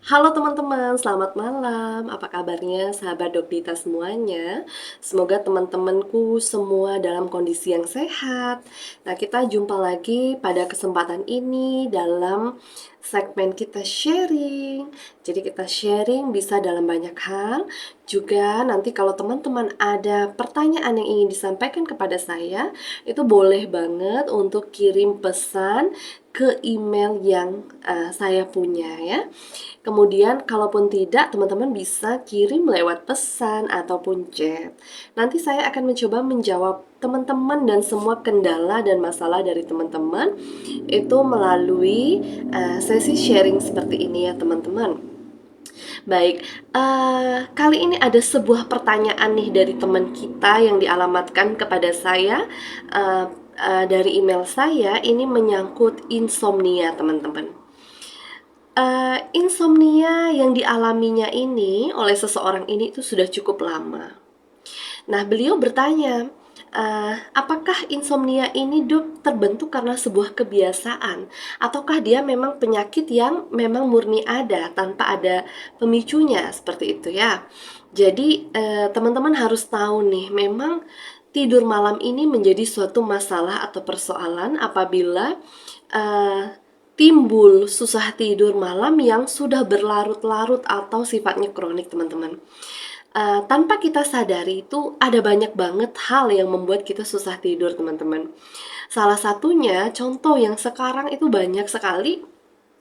Halo teman-teman, selamat malam. Apa kabarnya sahabat Dokdita semuanya? Semoga teman-temanku semua dalam kondisi yang sehat. Nah, kita jumpa lagi pada kesempatan ini dalam segmen kita sharing. Jadi kita sharing bisa dalam banyak hal. Juga nanti kalau teman-teman ada pertanyaan yang ingin disampaikan kepada saya, itu boleh banget untuk kirim pesan ke email yang saya punya ya. Kemudian kalaupun tidak, teman-teman bisa kirim lewat pesan ataupun chat. Nanti saya akan mencoba menjawab teman-teman dan semua kendala dan masalah dari teman-teman itu melalui sesi sharing seperti ini ya teman-teman. Baik, kali ini ada sebuah pertanyaan nih dari teman kita yang dialamatkan kepada saya dari email saya. Ini menyangkut insomnia teman-teman. Insomnia yang dialaminya ini oleh seseorang ini itu sudah cukup lama. Nah, beliau bertanya, apakah insomnia ini Dok terbentuk karena sebuah kebiasaan ataukah dia memang penyakit yang memang murni ada tanpa ada pemicunya seperti itu ya. Jadi teman-teman harus tahu nih, memang tidur malam ini menjadi suatu masalah atau persoalan apabila uh, timbul susah tidur malam yang sudah berlarut-larut atau sifatnya kronik teman-teman. Tanpa kita sadari itu ada banyak banget hal yang membuat kita susah tidur teman-teman. Salah satunya contoh yang sekarang itu banyak sekali.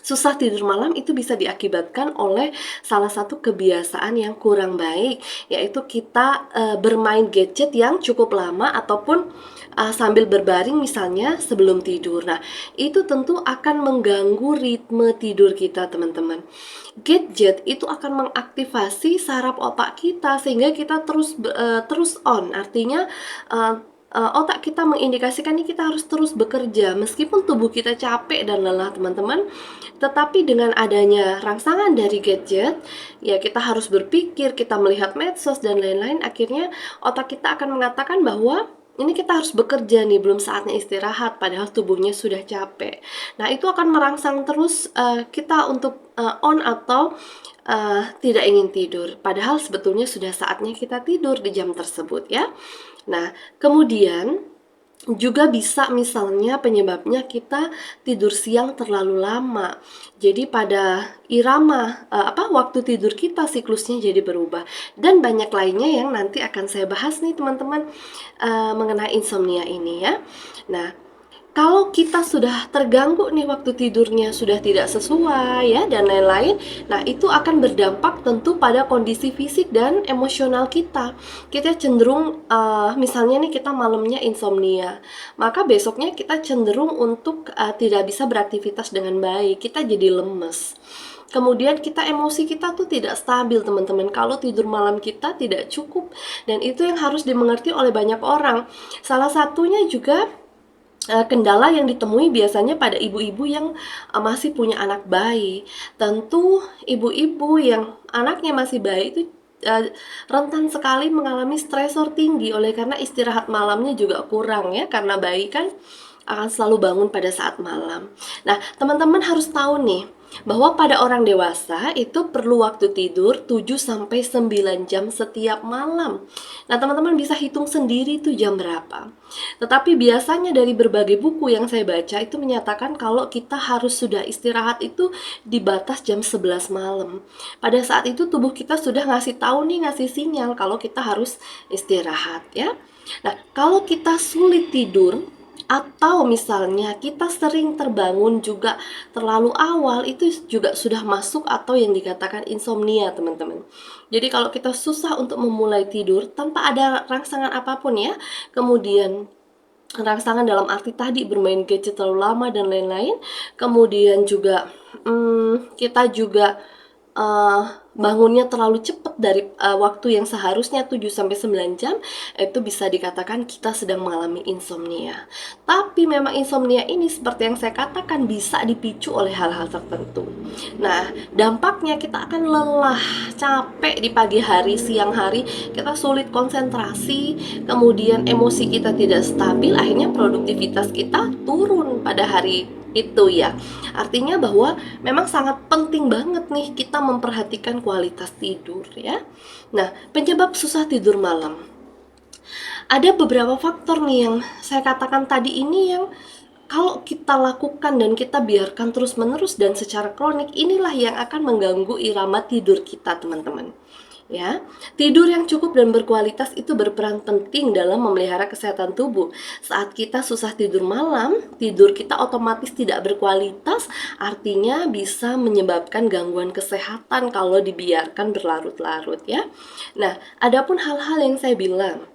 Susah tidur malam itu bisa diakibatkan oleh salah satu kebiasaan yang kurang baik, yaitu kita bermain gadget yang cukup lama ataupun sambil berbaring misalnya sebelum tidur. Nah, itu tentu akan mengganggu ritme tidur kita, teman-teman. Gadget itu akan mengaktifasi saraf otak kita sehingga kita terus on. Artinya otak kita mengindikasikan ini kita harus terus bekerja meskipun tubuh kita capek dan lelah teman-teman, tetapi dengan adanya rangsangan dari gadget ya kita harus berpikir, kita melihat medsos dan lain-lain, akhirnya otak kita akan mengatakan bahwa ini kita harus bekerja nih, belum saatnya istirahat, padahal tubuhnya sudah capek. Nah, itu akan merangsang terus kita untuk on atau tidak ingin tidur, padahal sebetulnya sudah saatnya kita tidur di jam tersebut ya. Nah, kemudian juga bisa misalnya penyebabnya kita tidur siang terlalu lama. Jadi pada irama waktu tidur kita siklusnya jadi berubah, dan banyak lainnya yang nanti akan saya bahas nih teman-teman mengenai insomnia ini ya. Nah, kalau kita sudah terganggu nih waktu tidurnya sudah tidak sesuai ya dan lain-lain, nah itu akan berdampak tentu pada kondisi fisik dan emosional kita. Kita cenderung misalnya nih kita malamnya insomnia, maka besoknya kita cenderung untuk tidak bisa beraktivitas dengan baik, kita jadi lemes. Kemudian emosi kita tuh tidak stabil teman-teman kalau tidur malam kita tidak cukup, dan itu yang harus dimengerti oleh banyak orang. Salah satunya juga kendala yang ditemui biasanya pada ibu-ibu yang masih punya anak bayi. Tentu ibu-ibu yang anaknya masih bayi itu rentan sekali mengalami stresor tinggi oleh karena istirahat malamnya juga kurang ya, karena bayi kan akan selalu bangun pada saat malam. Nah, teman-teman harus tahu nih bahwa pada orang dewasa itu perlu waktu tidur 7 sampai 9 jam setiap malam. Nah, teman-teman bisa hitung sendiri itu jam berapa. Tetapi biasanya dari berbagai buku yang saya baca itu menyatakan kalau kita harus sudah istirahat itu di batas jam 11 malam. Pada saat itu tubuh kita sudah ngasih tahu nih, ngasih sinyal kalau kita harus istirahat ya. Nah, kalau kita sulit tidur atau misalnya kita sering terbangun juga terlalu awal, itu juga sudah masuk atau yang dikatakan insomnia teman-teman. Jadi kalau kita susah untuk memulai tidur tanpa ada rangsangan apapun ya, kemudian rangsangan dalam arti tadi bermain gadget terlalu lama dan lain-lain, kemudian juga kita juga bangunnya terlalu cepat dari waktu yang seharusnya 7 sampai 9 jam, itu bisa dikatakan kita sedang mengalami insomnia. Tapi memang insomnia ini seperti yang saya katakan bisa dipicu oleh hal-hal tertentu. Nah, dampaknya kita akan lelah, capek di pagi hari, siang hari, kita sulit konsentrasi, kemudian emosi kita tidak stabil, akhirnya produktivitas kita turun pada hari Itu ya, artinya bahwa memang sangat penting banget nih kita memperhatikan kualitas tidur ya. Nah, penyebab susah tidur malam. Ada beberapa faktor nih yang saya katakan tadi ini yang kalau kita lakukan dan kita biarkan terus-menerus dan secara kronik, inilah yang akan mengganggu irama tidur kita, teman-teman. Ya, tidur yang cukup dan berkualitas itu berperan penting dalam memelihara kesehatan tubuh. Saat kita susah tidur malam, tidur kita otomatis tidak berkualitas, artinya bisa menyebabkan gangguan kesehatan kalau dibiarkan berlarut-larut ya. Nah, adapun hal-hal yang saya bilang,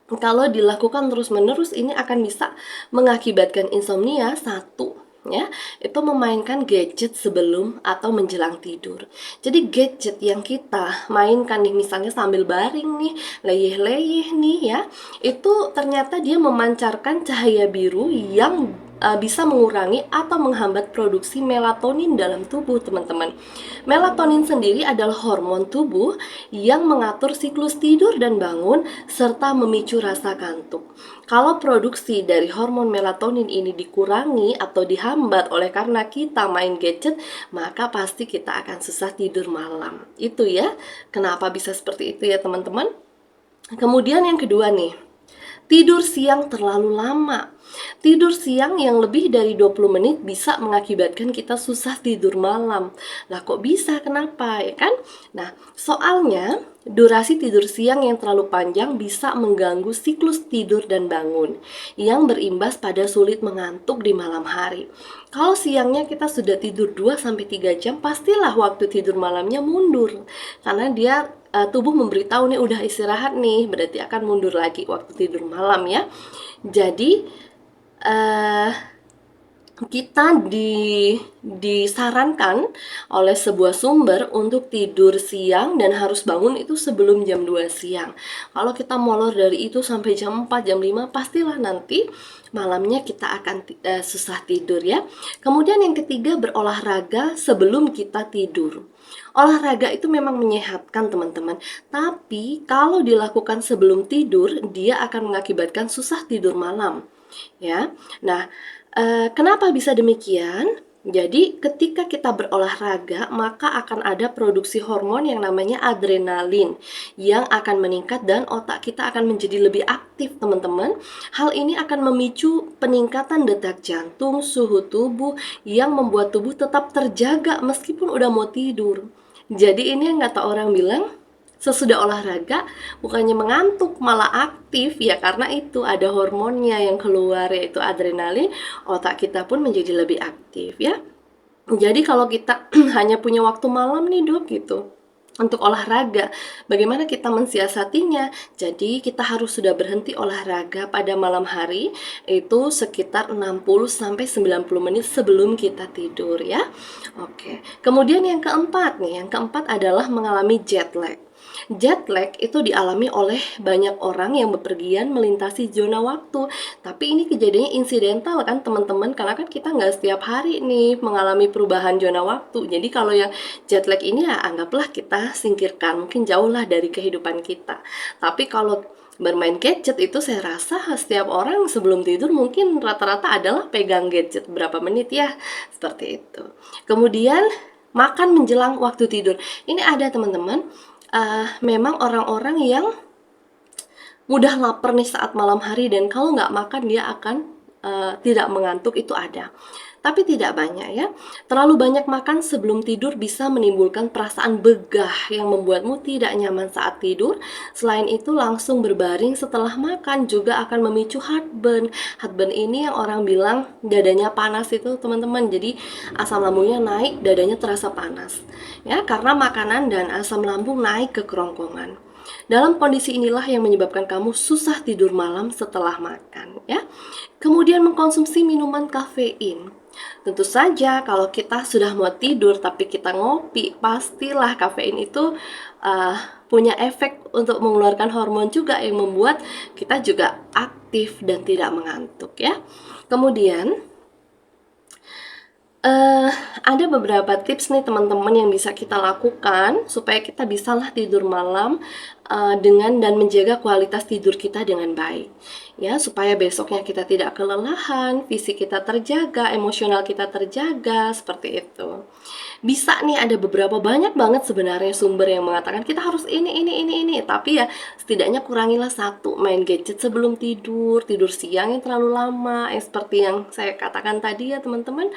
kalau dilakukan terus-menerus ini akan bisa mengakibatkan insomnia. Satu ya, itu memainkan gadget sebelum atau menjelang tidur. Jadi gadget yang kita mainkan nih, misalnya sambil baring nih, leyeh-leyeh nih ya, itu ternyata dia memancarkan cahaya biru yang bisa mengurangi atau menghambat produksi melatonin dalam tubuh, teman-teman. Melatonin sendiri adalah hormon tubuh yang mengatur siklus tidur dan bangun serta memicu rasa kantuk. Kalau produksi dari hormon melatonin ini dikurangi atau dihambat oleh karena kita main gadget, maka pasti kita akan susah tidur malam. Itu ya, kenapa bisa seperti itu ya teman-teman? Kemudian yang kedua nih, tidur siang terlalu lama. Tidur siang yang lebih dari 20 menit bisa mengakibatkan kita susah tidur malam. Lah kok bisa? Kenapa? Ya kan? Nah, soalnya durasi tidur siang yang terlalu panjang bisa mengganggu siklus tidur dan bangun, yang berimbas pada sulit mengantuk di malam hari. Kalau siangnya kita sudah tidur 2-3 jam, pastilah waktu tidur malamnya mundur. Karena dia tubuh memberitahu nih udah istirahat nih, berarti akan mundur lagi waktu tidur malam ya. Jadi kita disarankan oleh sebuah sumber untuk tidur siang dan harus bangun itu sebelum jam 2 siang. Kalau kita molor dari itu sampai jam 4, jam 5, pastilah nanti malamnya kita akan susah tidur ya. Kemudian yang ketiga, berolahraga sebelum kita tidur. Olahraga itu memang menyehatkan teman-teman, tapi kalau dilakukan sebelum tidur, dia akan mengakibatkan susah tidur malam. Ya, nah, kenapa bisa demikian? Jadi, ketika kita berolahraga, maka akan ada produksi hormon yang namanya adrenalin yang akan meningkat dan otak kita akan menjadi lebih aktif, teman-teman. Hal ini akan memicu peningkatan detak jantung, suhu tubuh yang membuat tubuh tetap terjaga meskipun udah mau tidur. Jadi ini yang kata orang bilang, sesudah olahraga bukannya mengantuk malah aktif ya, karena itu ada hormonnya yang keluar yaitu adrenalin, otak kita pun menjadi lebih aktif ya. Jadi kalau kita hanya punya waktu malam nih dok gitu untuk olahraga, bagaimana kita mensiasatinya? Jadi kita harus sudah berhenti olahraga pada malam hari itu sekitar 60-90 menit sebelum kita tidur ya. Oke. Kemudian yang keempat nih, yang keempat adalah mengalami jet lag. Jet lag itu dialami oleh banyak orang yang bepergian melintasi zona waktu. Tapi ini kejadiannya insidental kan teman-teman, karena kan kita nggak setiap hari nih mengalami perubahan zona waktu. Jadi kalau yang jet lag ini ya anggaplah kita singkirkan, mungkin jauh lah dari kehidupan kita. Tapi kalau bermain gadget itu saya rasa setiap orang sebelum tidur mungkin rata-rata adalah pegang gadget berapa menit ya, seperti itu. Kemudian makan menjelang waktu tidur. Ini ada teman-teman, memang orang-orang yang mudah lapar nih saat malam hari dan kalau nggak makan dia akan tidak mengantuk, itu ada. Tapi tidak banyak ya. Terlalu banyak makan sebelum tidur bisa menimbulkan perasaan begah yang membuatmu tidak nyaman saat tidur. Selain itu langsung berbaring setelah makan juga akan memicu heartburn. Heartburn ini yang orang bilang dadanya panas itu teman-teman. Jadi asam lambungnya naik, dadanya terasa panas. Ya, karena makanan dan asam lambung naik ke kerongkongan. Dalam kondisi inilah yang menyebabkan kamu susah tidur malam setelah makan ya. Kemudian mengkonsumsi minuman kafein. Tentu saja kalau kita sudah mau tidur tapi kita ngopi, pastilah kafein itu punya efek untuk mengeluarkan hormon juga yang membuat kita juga aktif dan tidak mengantuk ya. Kemudian ada beberapa tips nih teman-teman yang bisa kita lakukan supaya kita bisalah tidur malam dengan dan menjaga kualitas tidur kita dengan baik, ya, supaya besoknya kita tidak kelelahan, fisik kita terjaga, emosional kita terjaga, seperti itu. Bisa nih, ada beberapa banyak banget sebenarnya sumber yang mengatakan kita harus ini, tapi ya setidaknya kurangilah satu, main gadget sebelum tidur, tidur siang yang terlalu lama, seperti yang saya katakan tadi ya teman-teman.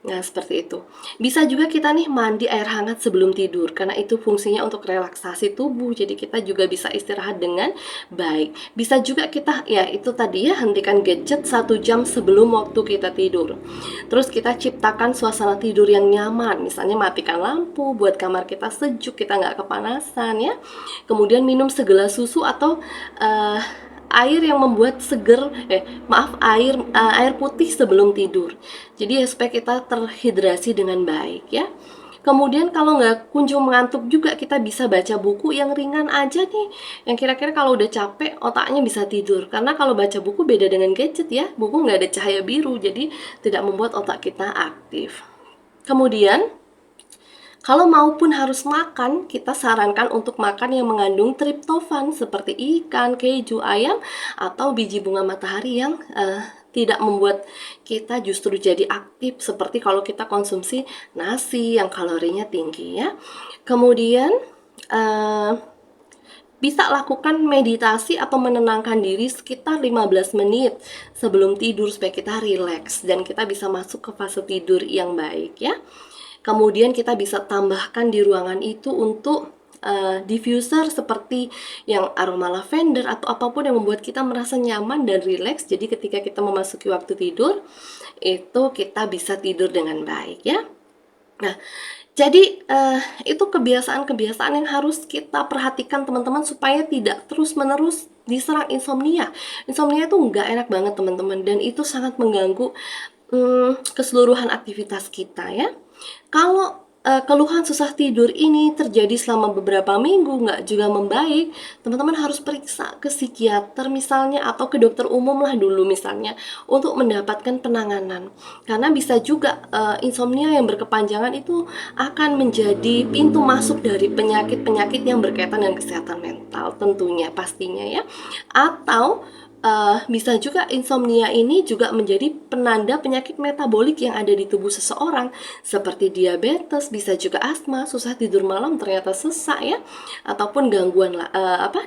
Nah, seperti itu. Bisa juga kita nih mandi air hangat sebelum tidur, karena itu fungsinya untuk relaksasi tubuh. Jadi kita juga bisa istirahat dengan baik. Bisa juga kita, ya itu tadi ya, hentikan gadget 1 jam sebelum waktu kita tidur. Terus kita ciptakan suasana tidur yang nyaman. Misalnya matikan lampu, buat kamar kita sejuk, kita nggak kepanasan ya. Kemudian minum segelas susu atau air yang membuat seger, air putih sebelum tidur. Jadi ya supaya kita terhidrasi dengan baik ya. Kemudian kalau nggak kunjung mengantuk juga, kita bisa baca buku yang ringan aja nih, yang kira-kira kalau udah capek otaknya bisa tidur. Karena kalau baca buku beda dengan gadget ya, buku nggak ada cahaya biru, jadi tidak membuat otak kita aktif. Kemudian kalau maupun harus makan, kita sarankan untuk makan yang mengandung triptofan seperti ikan, keju, ayam, atau biji bunga matahari yang tidak membuat kita justru jadi aktif seperti kalau kita konsumsi nasi yang kalorinya tinggi ya. Kemudian bisa lakukan meditasi atau menenangkan diri sekitar 15 menit sebelum tidur supaya kita rileks dan kita bisa masuk ke fase tidur yang baik ya. Kemudian kita bisa tambahkan di ruangan itu untuk diffuser seperti yang aroma lavender atau apapun yang membuat kita merasa nyaman dan rileks. Jadi ketika kita memasuki waktu tidur, itu kita bisa tidur dengan baik ya. Nah, jadi itu kebiasaan-kebiasaan yang harus kita perhatikan teman-teman supaya tidak terus-menerus diserang insomnia. Insomnia itu nggak enak banget teman-teman, dan itu sangat mengganggu keseluruhan aktivitas kita ya. Kalau keluhan susah tidur ini terjadi selama beberapa minggu nggak juga membaik, teman-teman harus periksa ke psikiater misalnya atau ke dokter umum lah dulu misalnya untuk mendapatkan penanganan. Karena bisa juga insomnia yang berkepanjangan itu akan menjadi pintu masuk dari penyakit-penyakit yang berkaitan dengan kesehatan mental tentunya pastinya ya. Atau bisa juga insomnia ini juga menjadi penanda penyakit metabolik yang ada di tubuh seseorang seperti diabetes, bisa juga asma, susah tidur malam ternyata sesak ya, ataupun gangguan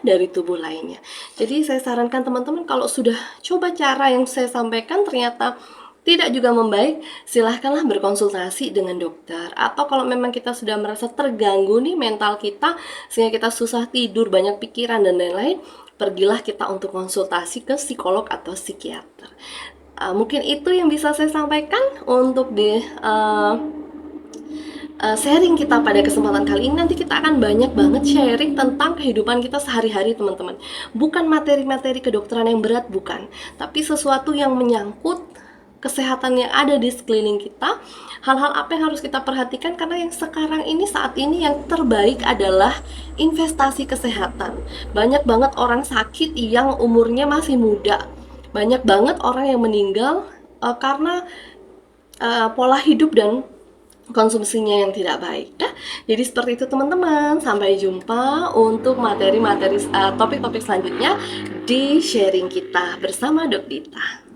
dari tubuh lainnya. Jadi saya sarankan teman-teman kalau sudah coba cara yang saya sampaikan ternyata tidak juga membaik, silahkanlah berkonsultasi dengan dokter. Atau kalau memang kita sudah merasa terganggu nih mental kita sehingga kita susah tidur, banyak pikiran dan lain-lain, pergilah kita untuk konsultasi ke psikolog atau psikiater. Mungkin itu yang bisa saya sampaikan untuk di sharing kita pada kesempatan kali ini. Nanti kita akan banyak banget sharing tentang kehidupan kita sehari-hari teman-teman. Bukan materi-materi kedokteran yang berat, bukan, tapi sesuatu yang menyangkut kesehatan yang ada di sekeliling kita. Hal-hal apa yang harus kita perhatikan, karena yang sekarang ini, saat ini yang terbaik adalah investasi kesehatan. Banyak banget orang sakit yang umurnya masih muda. Banyak banget orang yang meninggal karena pola hidup dan konsumsinya yang tidak baik ya. Jadi seperti itu teman-teman. Sampai jumpa untuk materi-materi topik-topik selanjutnya di sharing kita bersama Dok Dita.